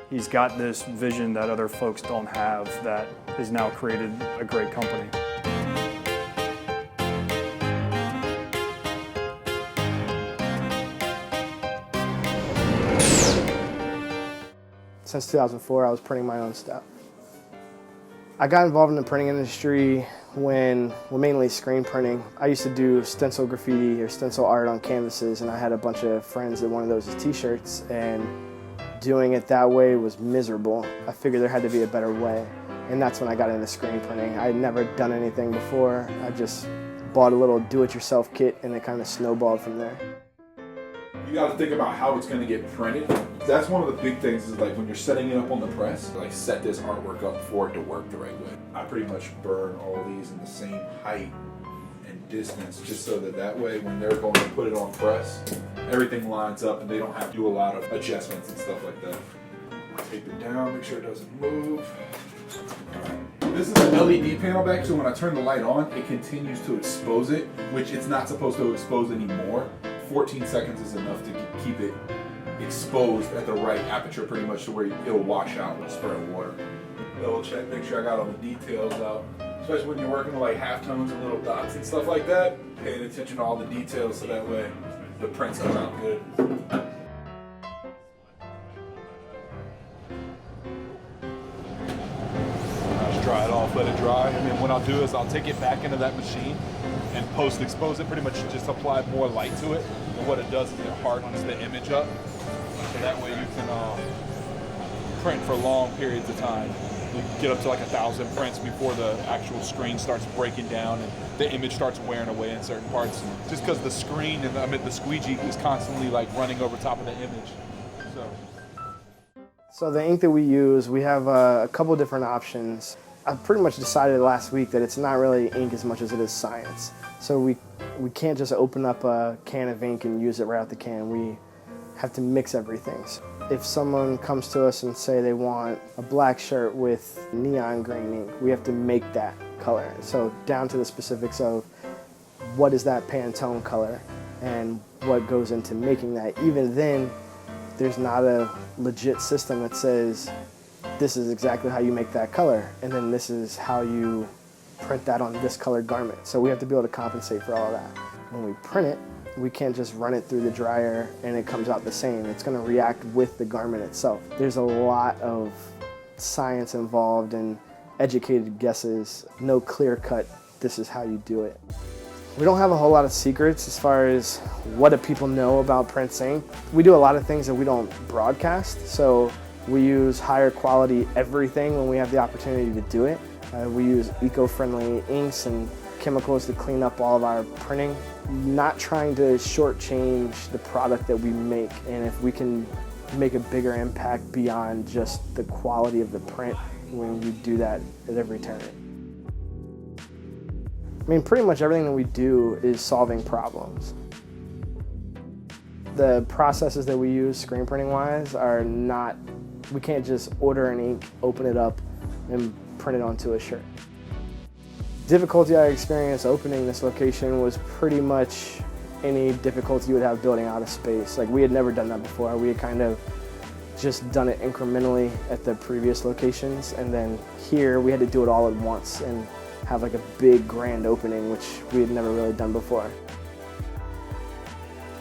He's got this vision that other folks don't have that has now created a great company. Since 2004, I was printing my own stuff. I got involved in the printing industry when, well, mainly screen printing. I used to do stencil graffiti or stencil art on canvases, and I had a bunch of friends that wanted those as t-shirts, and doing it that way was miserable. I figured there had to be a better way, and that's when I got into screen printing. I had never done anything before. I just bought a little do-it-yourself kit, and it kind of snowballed from there. You got to think about how it's going to get printed. That's one of the big things is like when you're setting it up on the press, like set this artwork up for it to work the right way. I pretty much burn all these in the same height and distance just so that way when they're going to put it on press, everything lines up and they don't have to do a lot of adjustments and stuff like that. Tape it down, make sure it doesn't move. This is an LED panel back, so when I turn the light on, it continues to expose it, which it's not supposed to expose anymore. 14 seconds is enough to keep it exposed at the right aperture pretty much to where it'll wash out with spray of water. Double check, make sure I got all the details out. Especially when you're working with like halftones and little dots and stuff like that, paying attention to all the details so that way the prints come out good. Just dry it off, let it dry, and then what I'll do is I'll take it back into that machine and post-expose it, pretty much just apply more light to it. And what it does is it hardens the image up, so that way you can print for long periods of time. You can get up to like 1,000 prints before the actual screen starts breaking down and the image starts wearing away in certain parts. Just because the screen and the squeegee is constantly like running over top of the image. So the ink that we use, we have a couple different options. I pretty much decided last week that it's not really ink as much as it is science. So we can't just open up a can of ink and use it right out the can. We have to mix everything. So if someone comes to us and say they want a black shirt with neon green ink, we have to make that color. So down to the specifics of what is that Pantone color and what goes into making that. Even then, there's not a legit system that says this is exactly how you make that color, and then this is how you print that on this colored garment. So we have to be able to compensate for all of that. When we print it, we can't just run it through the dryer and it comes out the same. It's going to react with the garment itself. There's a lot of science involved and educated guesses. No clear cut, this is how you do it. We don't have a whole lot of secrets as far as what do people know about Prince ink. We do a lot of things that we don't broadcast, so we use higher quality everything when we have the opportunity to do it. We use eco-friendly inks and chemicals to clean up all of our printing. Not trying to shortchange the product that we make, and if we can make a bigger impact beyond just the quality of the print, when we do that at every turn. I mean, pretty much everything that we do is solving problems. The processes that we use screen printing wise are not, we can't just order an ink, open it up, and print it onto a shirt. Difficulty I experienced opening this location was pretty much any difficulty you would have building out a space. Like, we had never done that before. We had kind of just done it incrementally at the previous locations, and then here we had to do it all at once and have like a big grand opening, which we had never really done before.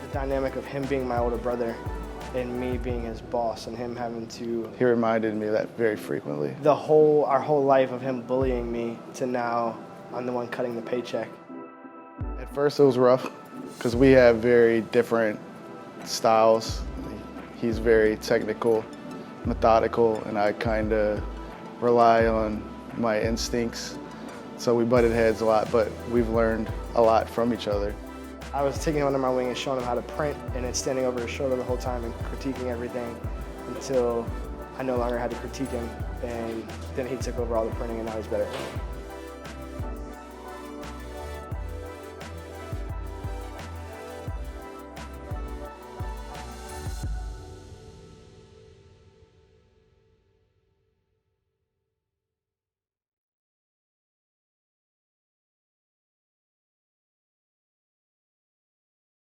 The dynamic of him being my older brother and me being his boss and him having to... He reminded me of that very frequently. Our whole life of him bullying me to now I'm the one cutting the paycheck. At first it was rough because we have very different styles. He's very technical, methodical, and I kind of rely on my instincts. So we butted heads a lot, but we've learned a lot from each other. I was taking him under my wing and showing him how to print, and then standing over his shoulder the whole time and critiquing everything until I no longer had to critique him, and then he took over all the printing and now he's better.